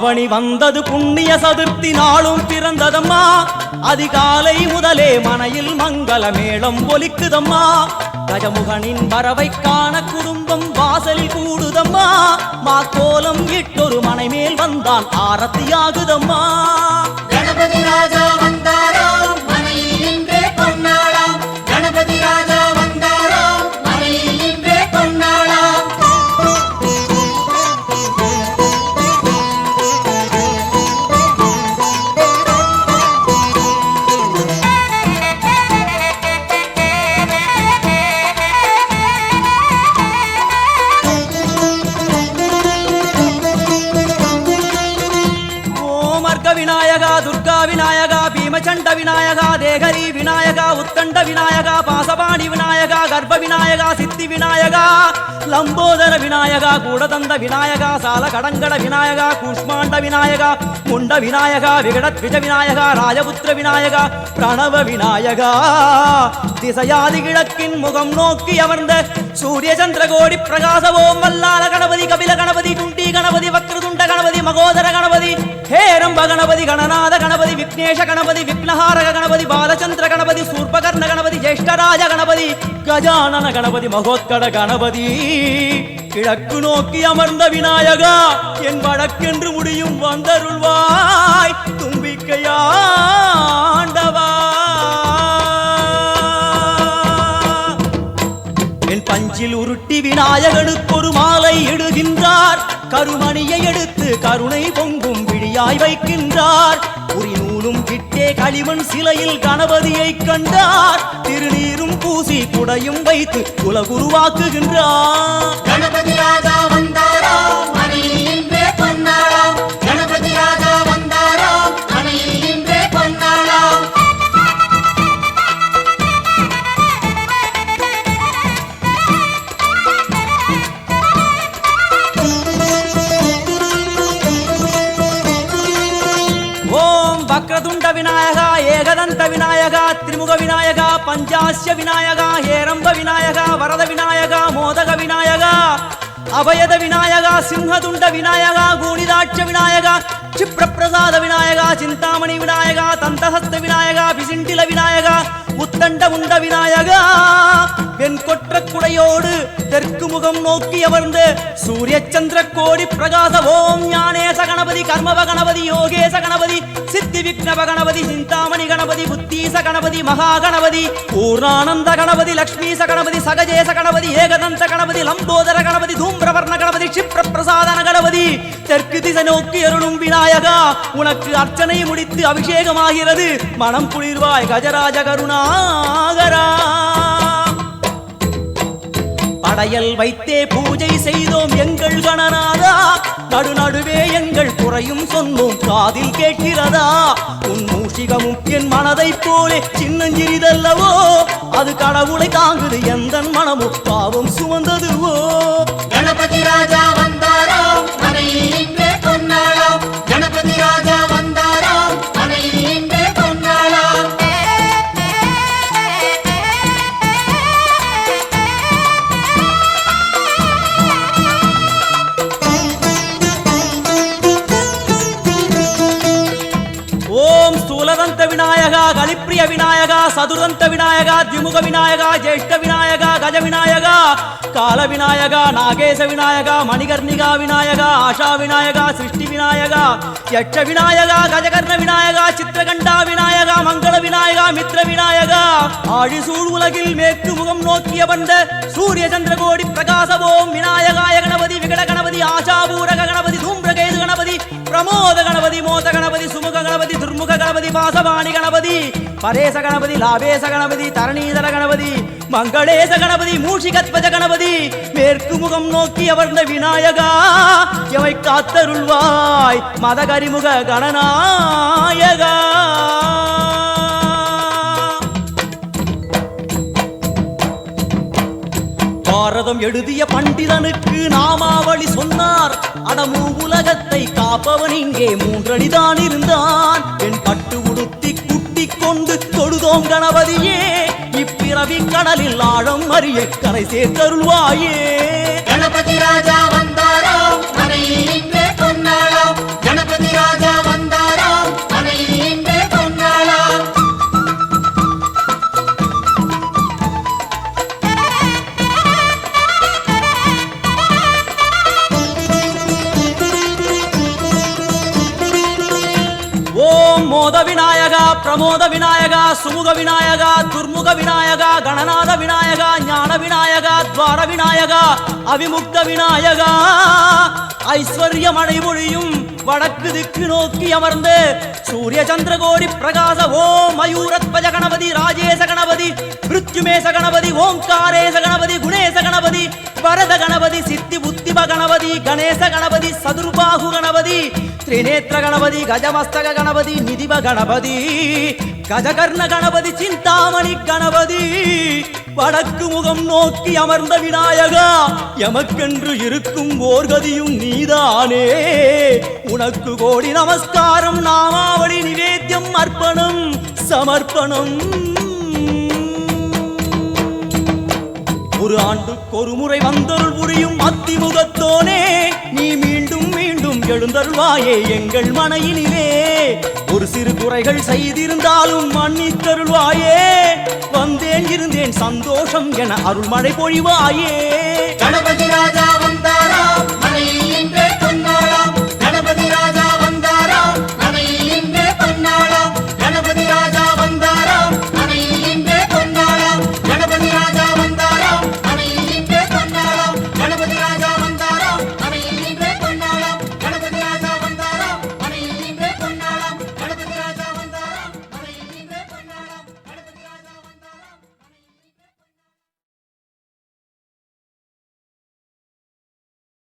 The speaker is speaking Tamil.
ஆவணி வந்தது புண்ணிய சதுர்த்தி நாளும் பிறந்ததம்மா அதிகாலை முதலே மனையில் மங்கள மேளம் ஒலிக்குதம்மா கஜமுகனின் வரவை காண குடும்பம் வாசலில் கூடுதம்மா மா கோலம் இட்டொரு மனை மேல் வந்தான் ஆரத்தியாகுதம்மா கணபதி ராஜா வந்தாராம் மனையில் நின்றே கொண்டாடாம் கணபதி ராஜா வந்தாராம் மனையில் நின்றே கொண்டாடாம் விநாயகா துர்கா விநாயகா பீமச்சண்ட விநாயகா தேகரி விநாயகா உத்தண்ட விநாயகா பாசபாணி விநாயகா கர்ப்ப விநாயகா சித்தி விநாயகா லம்போதர விநாயகா கூடதந்த விநாயகா சால கடங்கட விநாயகா கூஷ்மாண்ட விநாயகா முண்ட விநாயகா விகடத்விஜ விநாயகா ராஜபுத்திர விநாயகா பிரணவ விநாயகா திசையாதி கிழக்கின் முகம் நோக்கி அமர்ந்த சூரிய சந்திரகோடி பிரகாச ஓம் வல்லால கணபதி கபில கணபதி குண்டி கணபதி வக்ரதுண்ட கணபதி மகோதர கணபதி ஹேரம்ப கணபதி கணநாத கணபதி விக்னேஷ கணபதி விக்னஹாரக கணபதி பாலச்சந்திர கணபதி சூர்பகர்ண கணபதி ஜேஷ்டராஜ கணபதி கஜானன கணபதி மகோத்கட கணபதி கிழக்கு நோக்கி அமர்ந்த விநாயகா என் வழக்கென்று முடியும் வந்தருள்வாய் தும்பிக்கையாண்டவா என் பஞ்சில் உருட்டி விநாயகனுக்கு ஒரு மாலை இடுகின்றார் கருமணியை எடுத்து கருணை பொங்கும் விழியாய் வைக்கின்றார் புரிநூலும் கிட்டே களிமண் சிலையில் கணபதியை கண்டார் திருநீரும் பூசி குடையும் வைத்து குலகுருவாக்குகின்றார் கணபதி ராஜா வந்தாராம் மனையில் நின்றே கொண்டாடாம் கணபதி ராஜா வந்தாராம் மனையில் நின்றே கொண்டாடாம் வக்ரதுண்ட விநாயகா ஏகதந்த விநாயகா திரிமுக விநாயகா பஞ்சாஸ்ய விநாயகா ஹேரம்ப விநாயகா வரத விநாயகா மோதக விநாயகா அபயத விநாயகா சிம்ஹதுண்ட விநாயகா கூணிதாட்ச விநாயகா க்ஷிப்ரப்பிரசாத விநாயகா சிந்தாமணி விநாயகா தந்தஹஸ்த விநாயகா பிசிண்டில விநாயகா உத்தண்ட உண்ட விநாயகா வெண் கொற்ற குடையோடு தெற்கு முகம் நோக்கி அமர்ந்து சூரிய சந்திர கோடி பிரகாச ஓம் ஞானேச கணபதி கர்மவ கணபதி யோகேச கணபதி சித்தி விக்னவ கணபதி சிந்தாமணி கணபதி புத்தீச கணபதி மகா கணபதி பூர்ணானந்த கணபதி லக்ஷ்மீச கணபதி சகஜேச கணபதி ஏகதந்த கணபதி லம்போதர கணபதி தூம்பிரவர்ண கணபதி க்ஷிப்ரப்பிரசாதன கணபதி தெற்கு திசை நோக்கி அருளும் விநாயகா உனக்கு அர்ச்சனை முடித்து அபிஷேகமாகிறது மனம் குளிர்வாய் கஜராஜ கருணாகரா படையல் வைத்தே பூஜை செய்தோம் எங்கள் கணநாதா நடுநடுவே எங்கள் குறையும் சொன்னோம் காதில் கேட்கிறதா உன் மூஷிகமும் என் மனதை போலே சின்னஞ்சிறிதல்லவோ அது கடவுளை தாங்குது எந்த மனமும் பாவம் சுமந்ததுவோ கணபதி ராஜா வந்தாராம் மனையில் நின்றே கொண்டாடாம் கணபதி ராஜா வந்தாராம் மனையில் நின்றே கொண்டாடாம் ஓம் ஸ்தூலதந்த விநாயகா கலிப்பிரிய விநாயகா சதுரந்த விநாயகா திமுக விநாயகா ஜேஷ்ட விநாயகா கஜ விநாயகா கால விநாயகா நாகேச விநாயகா மணிகர்ணிகா விநாயகா ஆஷா விநாயகா சிருஷ்டி விநாயகா யட்ச விநாயகா கஜகர்ண விநாயகா சித்திரகண்டா விநாயகா மங்கள விநாயகா மித்ர விநாயகா ஆழிசூழ் உலகில் மேற்கு முகம் நோக்கிய வந்த சூரிய சந்திரகோடி பிரகாச ஓம் விநாயகாய கணபதி விகட கணபதி ஆஷாபூரக கணபதி தூம்பிரகேது கணபதி பிரமோத கணபதி மோத கணபதி சுமுக கணபதி துர்முக கணபதி பாசபாணி கணபதி பரேச கணபதி லாபேச கணபதி தரணீதர கணபதி மங்களேச கணபதி மூஷிகத்வஜ கணபதி மேற்கு முகம் நோக்கி அமர்ந்த விநாயகா எவை காத்தருள்வாய் மதகரிமுக கணநாயகா பாரதம் எழுதிய பண்டிதனுக்கு நாமாவளி சொன்னார் அடமூ உலகத்தை காப்பவன் இங்கே மூன்றடிதான் இருந்தான் என் பட்டு உடுத்தி குட்டிக் கொண்டு தொழுதோம் கணபதியே இப்பிறவி கடலில் ஆழம் அறிய கரை சேர்த்தருள்வாயே கணபதி ராஜா வந்தாராம் மனையில் நின்றே கொண்டாடாம் கணபதி கணபதி ராஜா வந்தாராம் மனையில் இன்றே பொன்னாளாம் ஓம் மோத விநாயகா பிரமோத விநாயகா சுமுக விநாயகா துர்முக விநாயகா கணநாத விநாயகா ஞான விநாயகா துவார விநாயகா அவிமுக்த விநாயகா ஐஸ்வர்ய மழை பொழியும் வடக்கு திக்கு நோக்கி அமர்ந்து சூரிய சந்திரகோடி பிரகாச ஓம் மயூரத்வஜ கணபதி ராஜேச கணபதி மிருத்யுமேச கணபதி ஓம்காரேச கணபதி குணேச கணபதி வரத கணபதி சித்தி புத்திப கணபதி கணேச கணபதி சதுர்பாகு கணபதி திரிநேத்திர கணபதி கஜமஸ்தக கணபதி நிதிப கணபதி கஜகர்ண கணபதி சிந்தாமணி கணபதி வடக்கு முகம் நோக்கி அமர்ந்த விநாயகா எமக்கென்று இருக்கும் ஓர்கதியும் நீதானே உனக்கு கோடி நமஸ்காரம் நாமாவளி நிவேத்தியம் அர்ப்பணம் சமர்ப்பணம் ஒரு ஆண்டுக்கு ஒரு முறை வந்தருள் புரியும் அத்திமுகத்தோனே நீ மீண்டும் மீண்டும் எழுந்தருள்வாயே எங்கள் மனையினிலே ஒரு சிறு குறைகள் செய்திருந்தாலும் மன்னித்தருள்வாயே வந்தேன் இருந்தேன் சந்தோஷம் என அருள்மழை பொழிவாயே கணபதி ராஜா வந்தாராம்